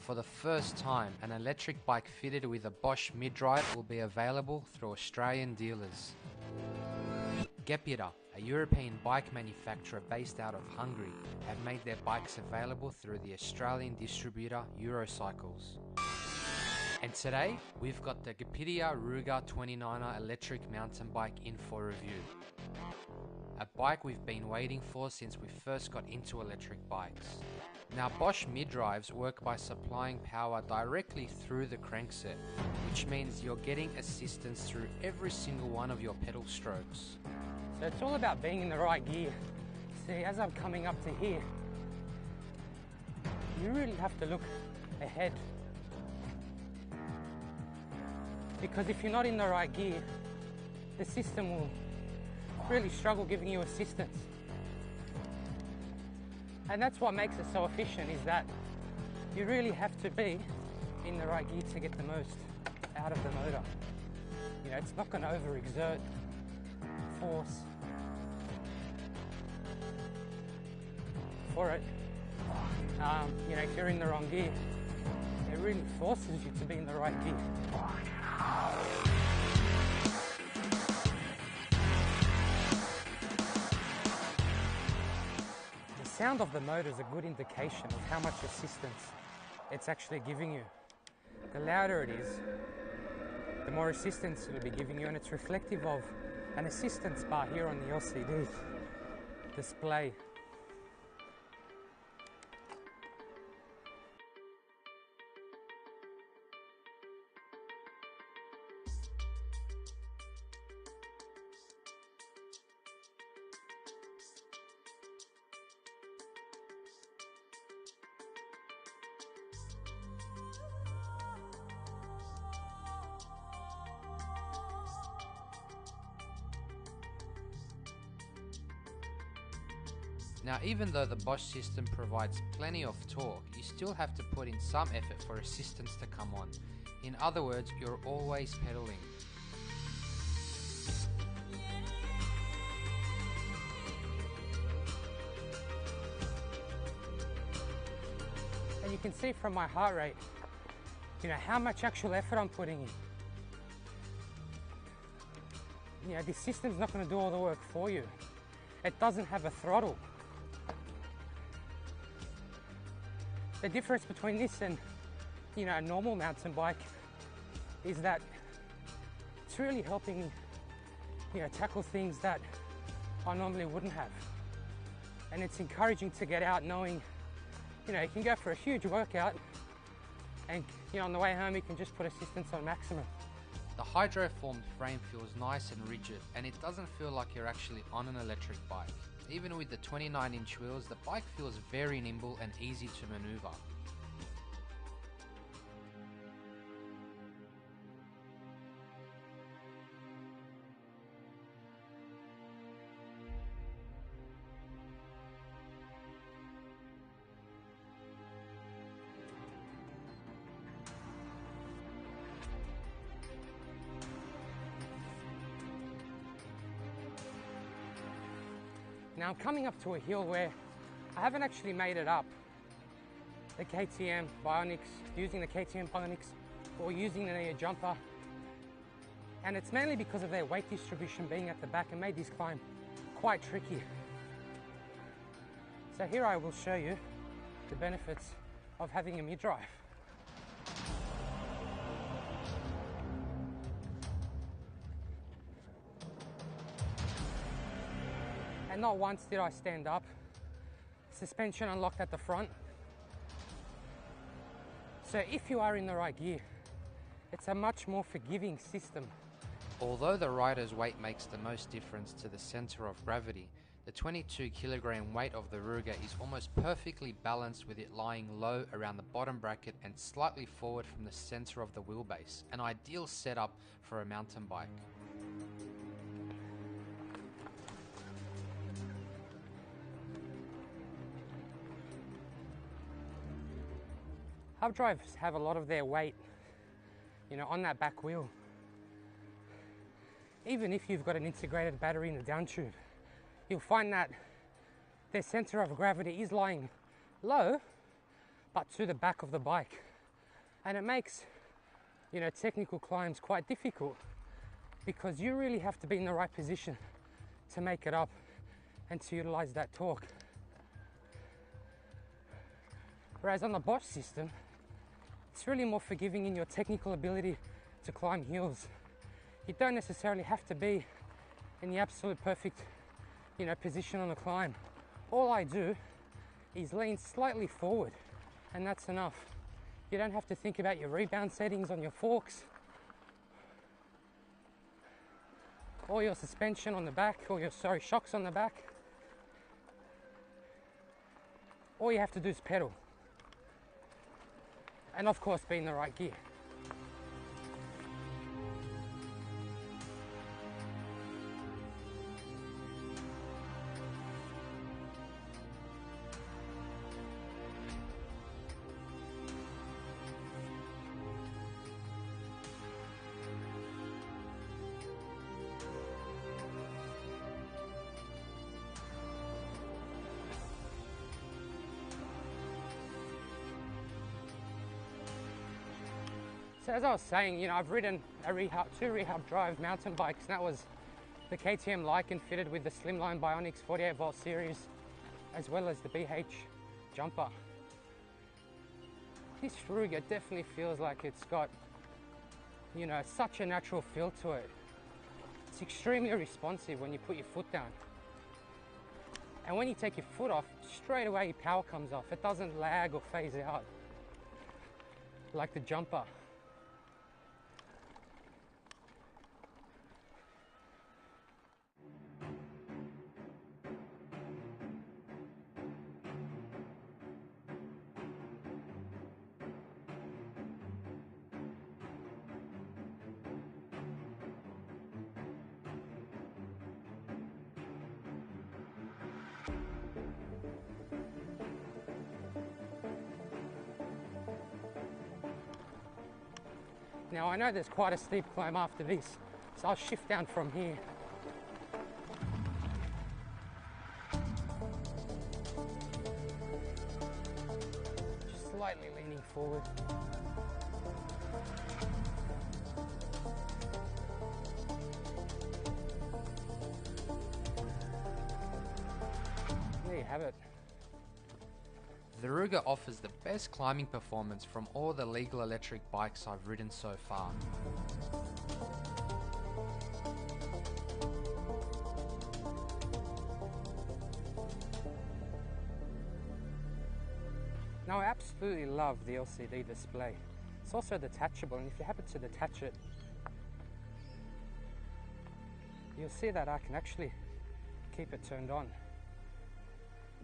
For the first time, an electric bike fitted with a Bosch mid-drive will be available through Australian dealers. Gepida, a European bike manufacturer based out of Hungary, have made their bikes available through the Australian distributor Eurocycles. And today, we've got the Gepida Ruga 29er electric mountain bike in for review. A bike we've been waiting for since we first got into electric bikes. Now, Bosch mid-drives work by supplying power directly through the crankset, which means you're getting assistance through every single one of your pedal strokes. So it's all about being in the right gear. See, as I'm coming up to here, you really have to look ahead. Because if you're not in the right gear, the system will really struggle giving you assistance. And that's what makes it so efficient, is that you really have to be in the right gear to get the most out of the motor. You know, it's not going to overexert force for it. You know, if you're in the wrong gear, it really forces you to be in the right gear. The sound of the motor is a good indication of how much assistance it's actually giving you. The louder it is, the more assistance it'll be giving you, and it's reflective of an assistance bar here on the LCD display. Now, even though the Bosch system provides plenty of torque, you still have to put in some effort for assistance to come on. In other words, you're always pedaling. And you can see from my heart rate, you know, how much actual effort I'm putting in. You know, this system's not going to do all the work for you. It doesn't have a throttle. The difference between this and, you know, a normal mountain bike is that it's really helping, you know, tackle things that I normally wouldn't have. And it's encouraging to get out knowing, you know, you can go for a huge workout and, you know, on the way home you can just put assistance on maximum. The hydroformed frame feels nice and rigid, and it doesn't feel like you're actually on an electric bike. Even with the 29-inch wheels, the bike feels very nimble and easy to maneuver. Now I'm coming up to a hill where I haven't actually made it up the KTM Bionics, using the KTM Bionics or using the Neo jumper. And it's mainly because of their weight distribution being at the back and made this climb quite tricky. So here I will show you the benefits of having a mid-drive. And not once did I stand up. Suspension unlocked at the front. So if you are in the right gear, it's a much more forgiving system. Although the rider's weight makes the most difference to the center of gravity, the 22 kilogram weight of the Ruga is almost perfectly balanced, with it lying low around the bottom bracket and slightly forward from the center of the wheelbase, an ideal setup for a mountain bike. Hub drives have a lot of their weight, you know, on that back wheel. Even if you've got an integrated battery in the down tube, you'll find that their center of gravity is lying low, but to the back of the bike. And it makes, you know, technical climbs quite difficult because you really have to be in the right position to make it up and to utilize that torque. Whereas on the Bosch system, it's really more forgiving in your technical ability to climb hills. You don't necessarily have to be in the absolute perfect, you know, position on the climb. All I do is lean slightly forward, and that's enough. You don't have to think about your rebound settings on your forks, or your suspension on the back, or your, shocks on the back. All you have to do is pedal. And of course, be in the right gear. So as I was saying, you know, I've ridden two rehab drive mountain bikes, and that was the KTM Lycan fitted with the Slimline Bionics 48 volt series, as well as the BH jumper. This Ruga definitely feels like it's got, you know, such a natural feel to it. It's extremely responsive when you put your foot down. And when you take your foot off, straight away your power comes off. It doesn't lag or phase out like the jumper. Now I know there's quite a steep climb after this, so I'll shift down from here. Just slightly leaning forward. There you have it. The Ruga offers the best climbing performance from all the legal electric bikes I've ridden so far. Now I absolutely love the LCD display. It's also detachable, and if you happen to detach it, you'll see that I can actually keep it turned on.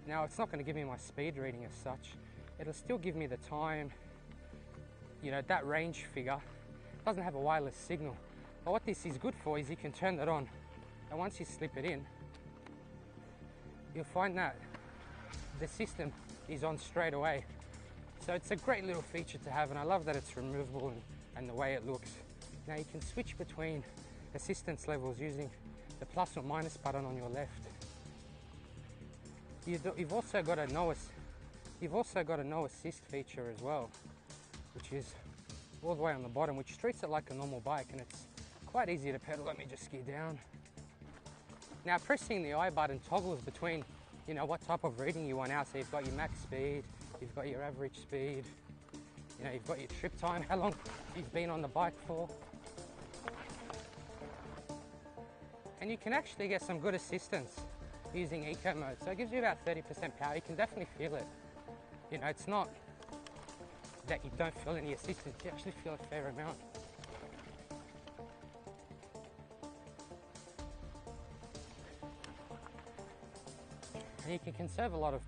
Now it's not going to give me my speed reading as such. It'll still give me the time, you know, that range figure. It doesn't have a wireless signal. But what this is good for is you can turn that on, and once you slip it in, you'll find that the system is on straight away. So it's a great little feature to have, and I love that it's removable and the way it looks. Now you can switch between assistance levels using the plus or minus button on your left. You've also got a no assist feature as well, which is all the way on the bottom, which treats it like a normal bike, and it's quite easy to pedal. Let me just gear down. Now pressing the I button toggles between, you know, what type of reading you want out. So you've got your max speed, you've got your average speed, you know, you've got your trip time, how long you've been on the bike for. And you can actually get some good assistance using eco mode. So it gives you about 30% power. You can definitely feel it. You know, it's not that you don't feel any assistance, you actually feel a fair amount. And you can conserve a lot of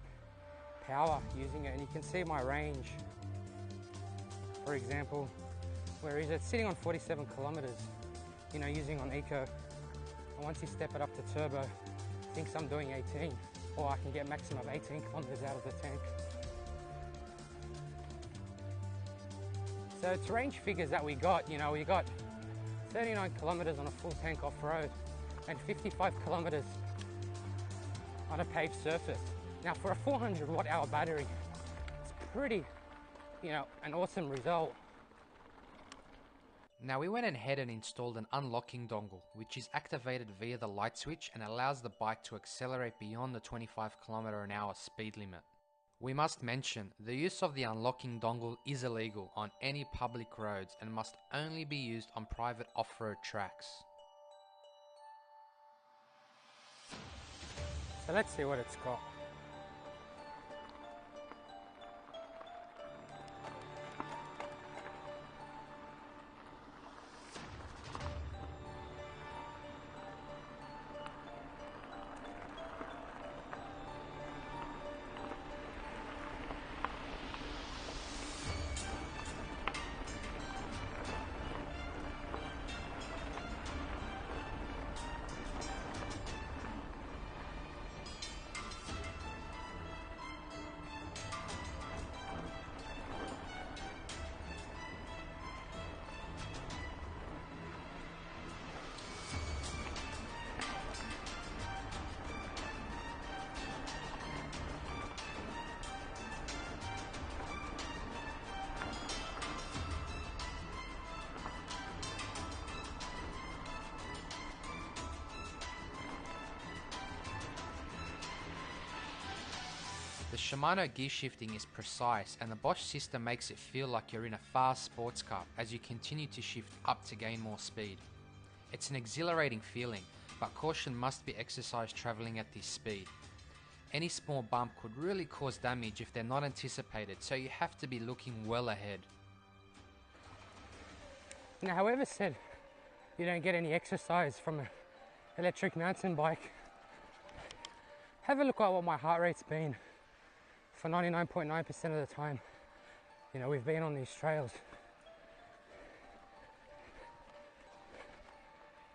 power using it, and you can see my range. For example, where is it? Sitting on 47 kilometers, you know, using on eco. And once you step it up to turbo, thinks I'm doing 18, or I can get maximum 18 kilometers out of the tank. So it's range figures that we got, you know, we got 39 kilometers on a full tank off-road and 55 kilometers on a paved surface. Now for a 400 watt hour battery, it's pretty, you know, an awesome result. Now we went ahead and installed an unlocking dongle, which is activated via the light switch and allows the bike to accelerate beyond the 25km/h speed limit. We must mention, the use of the unlocking dongle is illegal on any public roads and must only be used on private off-road tracks. So let's see what it's got. The Shimano gear shifting is precise and the Bosch system makes it feel like you're in a fast sports car as you continue to shift up to gain more speed. It's an exhilarating feeling, but caution must be exercised travelling at this speed. Any small bump could really cause damage if they're not anticipated, so you have to be looking well ahead. Now, whoever said you don't get any exercise from an electric mountain bike, have a look at what my heart rate's been for 99.9% of the time, we've been on these trails.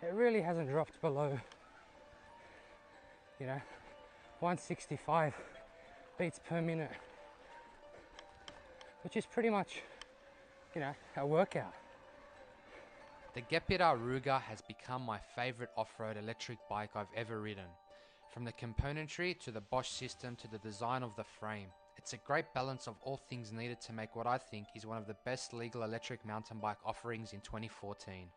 It really hasn't dropped below, 165 beats per minute, which is pretty much, a workout. The Gepida Ruga has become my favourite off-road electric bike I've ever ridden. From the componentry to the Bosch system to the design of the frame. It's a great balance of all things needed to make what I think is one of the best legal electric mountain bike offerings in 2014.